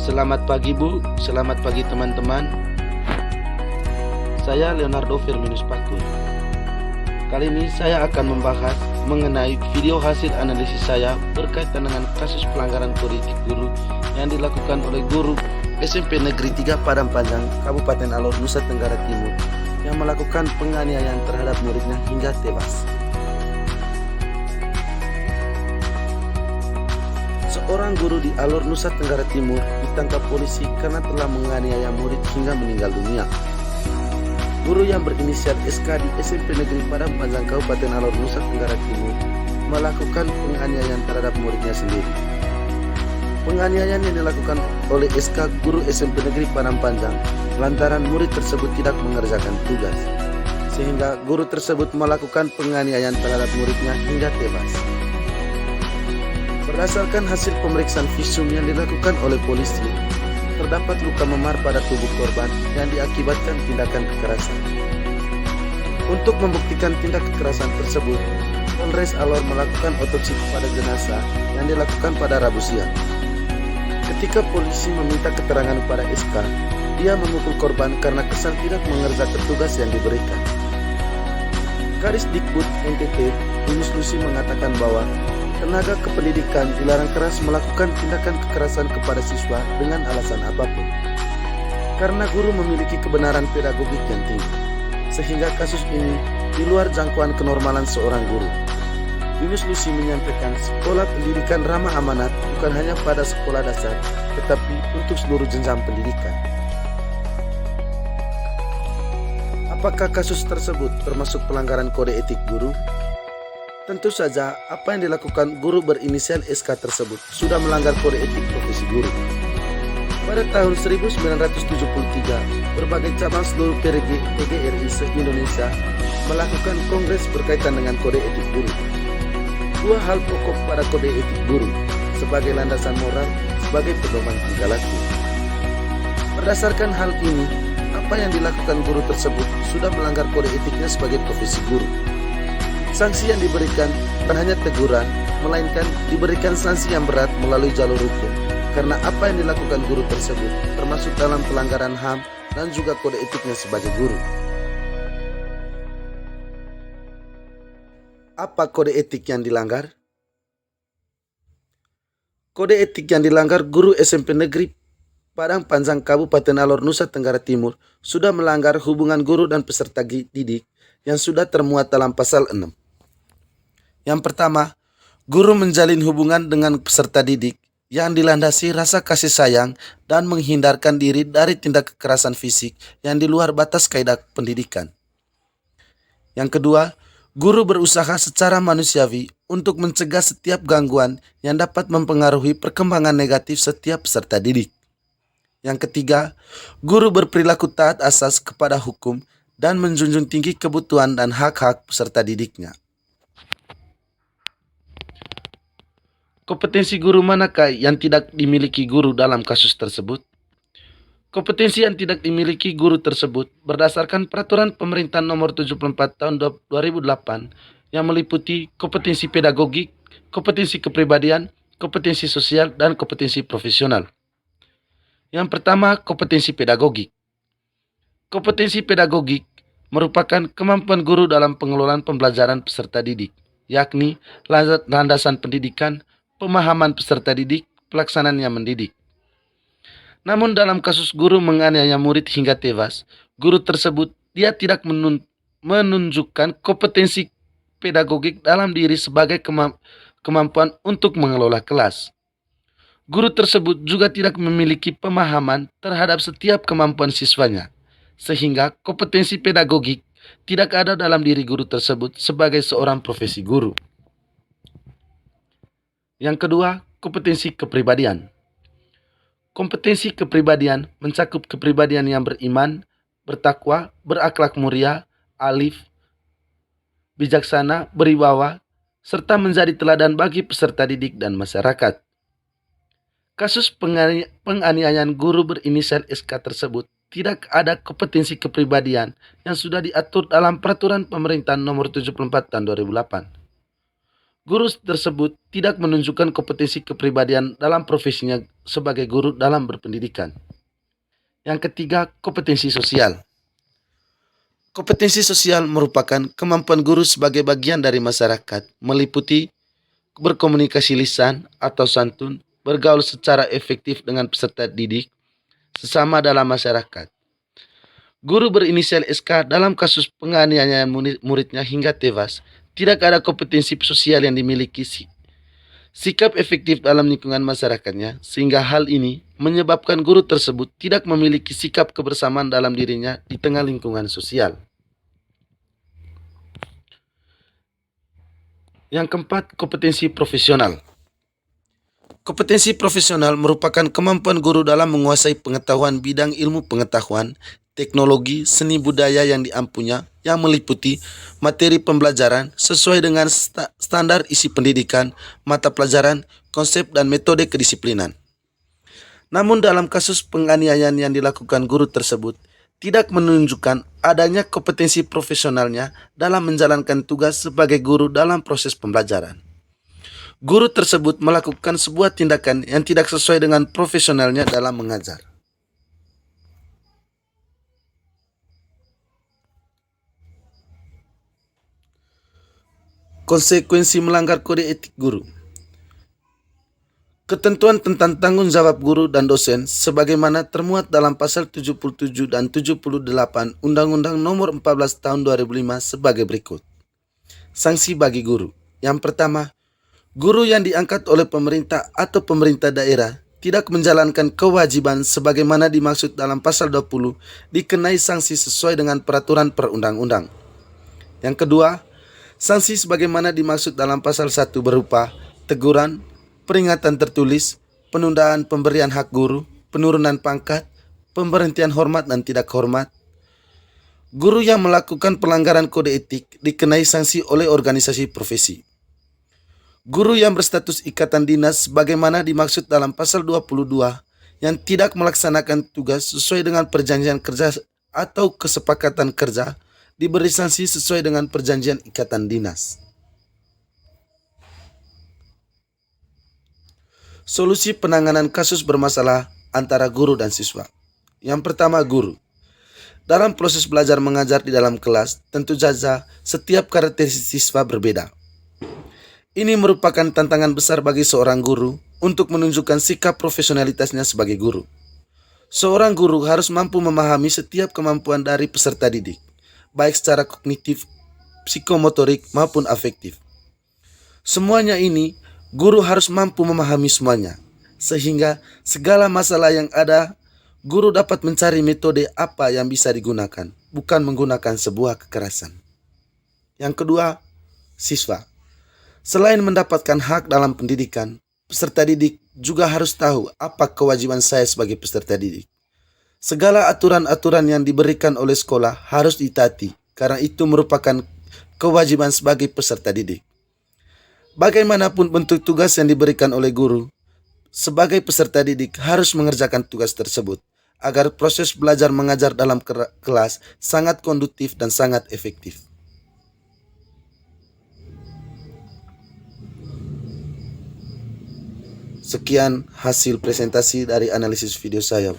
Selamat pagi Bu, selamat pagi teman-teman. Saya Leonardo Firminus Pakun. Kali ini saya akan membahas mengenai video hasil analisis saya berkaitan dengan kasus pelanggaran kode etik guru yang dilakukan oleh guru SMP Negeri 3 Padang Panjang, Kabupaten Alor, Nusa Tenggara Timur yang melakukan penganiayaan terhadap muridnya hingga tewas. Seorang guru di Alor, Nusa Tenggara Timur ditangkap polisi karena telah menganiaya murid hingga meninggal dunia. Guru yang berinisial SK di SMP Negeri Padang Panjang, Kabupaten Alor, Nusa Tenggara Timur melakukan penganiayaan terhadap muridnya sendiri. Penganiayaan yang dilakukan oleh SK guru SMP Negeri Padang Panjang lantaran murid tersebut tidak mengerjakan tugas, sehingga guru tersebut melakukan penganiayaan terhadap muridnya hingga tewas. Berdasarkan hasil pemeriksaan visum yang dilakukan oleh polisi, terdapat luka memar pada tubuh korban yang diakibatkan tindakan kekerasan. Untuk membuktikan tindak kekerasan tersebut, Polres Alor melakukan otopsi kepada jenazah yang dilakukan pada Rabu siang. Ketika polisi meminta keterangan kepada SK, dia memukul korban karena kesal tidak mengerjakan tugas yang diberikan. Kadisdikbud NTT, Yunus Lusi mengatakan bahwa tenaga kependidikan dilarang keras melakukan tindakan kekerasan kepada siswa dengan alasan apapun, karena guru memiliki kebenaran pedagogik yang tinggi, sehingga kasus ini di luar jangkauan kenormalan seorang guru. Yunus Lusi menyampaikan sekolah pendidikan ramah amanat bukan hanya pada sekolah dasar, tetapi untuk seluruh jenjang pendidikan. Apakah kasus tersebut termasuk pelanggaran kode etik guru? Tentu saja, apa yang dilakukan guru berinisial SK tersebut sudah melanggar kode etik profesi guru. Pada tahun 1973, berbagai cabang seluruh PGRI se-Indonesia melakukan kongres berkaitan dengan kode etik guru. Dua hal pokok pada kode etik guru sebagai landasan moral, sebagai pedoman tingkah laku. Berdasarkan hal ini, apa yang dilakukan guru tersebut sudah melanggar kode etiknya sebagai profesi guru. Sanksi yang diberikan bukan hanya teguran, melainkan diberikan sanksi yang berat melalui jalur hukum, karena apa yang dilakukan guru tersebut termasuk dalam pelanggaran HAM dan juga kode etiknya sebagai guru. Apa kode etik yang dilanggar? Kode etik yang dilanggar guru SMP Negeri Padang Panjang, Kabupaten Alor, Nusa Tenggara Timur sudah melanggar hubungan guru dan peserta didik yang sudah termuat dalam pasal 6. Yang pertama, guru menjalin hubungan dengan peserta didik yang dilandasi rasa kasih sayang dan menghindarkan diri dari tindak kekerasan fisik yang di luar batas kaidah pendidikan. Yang kedua, guru berusaha secara manusiawi untuk mencegah setiap gangguan yang dapat mempengaruhi perkembangan negatif setiap peserta didik. Yang ketiga, guru berperilaku taat asas kepada hukum dan menjunjung tinggi kebutuhan dan hak-hak peserta didiknya. Kompetensi guru manakah yang tidak dimiliki guru dalam kasus tersebut? Kompetensi yang tidak dimiliki guru tersebut berdasarkan Peraturan Pemerintah Nomor 74 Tahun 2008 yang meliputi kompetensi pedagogik, kompetensi kepribadian, kompetensi sosial, dan kompetensi profesional. Yang pertama, kompetensi pedagogik. Kompetensi pedagogik merupakan kemampuan guru dalam pengelolaan pembelajaran peserta didik, yakni landasan pendidikan, pemahaman peserta didik, pelaksanaan yang mendidik. Namun dalam kasus guru menganiaya murid hingga tewas, guru tersebut dia tidak menunjukkan kompetensi pedagogik dalam diri sebagai kemampuan untuk mengelola kelas. Guru tersebut juga tidak memiliki pemahaman terhadap setiap kemampuan siswanya, sehingga kompetensi pedagogik tidak ada dalam diri guru tersebut sebagai seorang profesi guru. Yang kedua, kompetensi kepribadian. Kompetensi kepribadian mencakup kepribadian yang beriman, bertakwa, berakhlak mulia, alif, bijaksana, berwibawa, serta menjadi teladan bagi peserta didik dan masyarakat. Kasus penganiayaan guru berinisial SK tersebut tidak ada kompetensi kepribadian yang sudah diatur dalam Peraturan Pemerintah Nomor 74 Tahun 2008. Guru tersebut tidak menunjukkan kompetensi kepribadian dalam profesinya sebagai guru dalam berpendidikan. Yang ketiga, kompetensi sosial. Kompetensi sosial merupakan kemampuan guru sebagai bagian dari masyarakat, meliputi berkomunikasi lisan atau santun, bergaul secara efektif dengan peserta didik, sesama dalam masyarakat. Guru berinisial SK dalam kasus penganiayaan muridnya hingga tewas, tidak ada kompetensi sosial yang dimiliki sikap efektif dalam lingkungan masyarakatnya, sehingga hal ini menyebabkan guru tersebut tidak memiliki sikap kebersamaan dalam dirinya di tengah lingkungan sosial. Yang keempat, kompetensi profesional. Kompetensi profesional merupakan kemampuan guru dalam menguasai pengetahuan bidang ilmu pengetahuan, teknologi, seni budaya yang diampunya, yang meliputi materi pembelajaran sesuai dengan standar isi pendidikan, mata pelajaran, konsep, dan metode kedisiplinan. Namun dalam kasus penganiayaan yang dilakukan guru tersebut, tidak menunjukkan adanya kompetensi profesionalnya dalam menjalankan tugas sebagai guru dalam proses pembelajaran. Guru tersebut melakukan sebuah tindakan yang tidak sesuai dengan profesionalnya dalam mengajar. Konsekuensi melanggar kode etik guru. Ketentuan tentang tanggung jawab guru dan dosen sebagaimana termuat dalam pasal 77 dan 78 Undang-Undang Nomor 14 Tahun 2005 sebagai berikut. Sanksi bagi guru. Yang pertama, guru yang diangkat oleh pemerintah atau pemerintah daerah tidak menjalankan kewajiban sebagaimana dimaksud dalam pasal 20 dikenai sanksi sesuai dengan peraturan perundang-undang. Yang kedua, sanksi sebagaimana dimaksud dalam pasal 1 berupa teguran, peringatan tertulis, penundaan pemberian hak guru, penurunan pangkat, pemberhentian hormat dan tidak hormat. Guru yang melakukan pelanggaran kode etik dikenai sanksi oleh organisasi profesi. Guru yang berstatus ikatan dinas sebagaimana dimaksud dalam pasal 22 yang tidak melaksanakan tugas sesuai dengan perjanjian kerja atau kesepakatan kerja diberi sanksi sesuai dengan perjanjian ikatan dinas. Solusi penanganan kasus bermasalah antara guru dan siswa. Yang pertama, guru. Dalam proses belajar mengajar di dalam kelas, tentu saja setiap karakteristik siswa berbeda. Ini merupakan tantangan besar bagi seorang guru untuk menunjukkan sikap profesionalitasnya sebagai guru. Seorang guru harus mampu memahami setiap kemampuan dari peserta didik, baik secara kognitif, psikomotorik, maupun afektif. Semuanya ini, guru harus mampu memahami semuanya, sehingga segala masalah yang ada, guru dapat mencari metode apa yang bisa digunakan, bukan menggunakan sebuah kekerasan. Yang kedua, siswa. Selain mendapatkan hak dalam pendidikan, peserta didik juga harus tahu apa kewajiban saya sebagai peserta didik. Segala aturan-aturan yang diberikan oleh sekolah harus ditaati, karena itu merupakan kewajiban sebagai peserta didik. Bagaimanapun bentuk tugas yang diberikan oleh guru, sebagai peserta didik harus mengerjakan tugas tersebut, agar proses belajar mengajar dalam kelas sangat kondusif dan sangat efektif. Sekian hasil presentasi dari analisis video saya.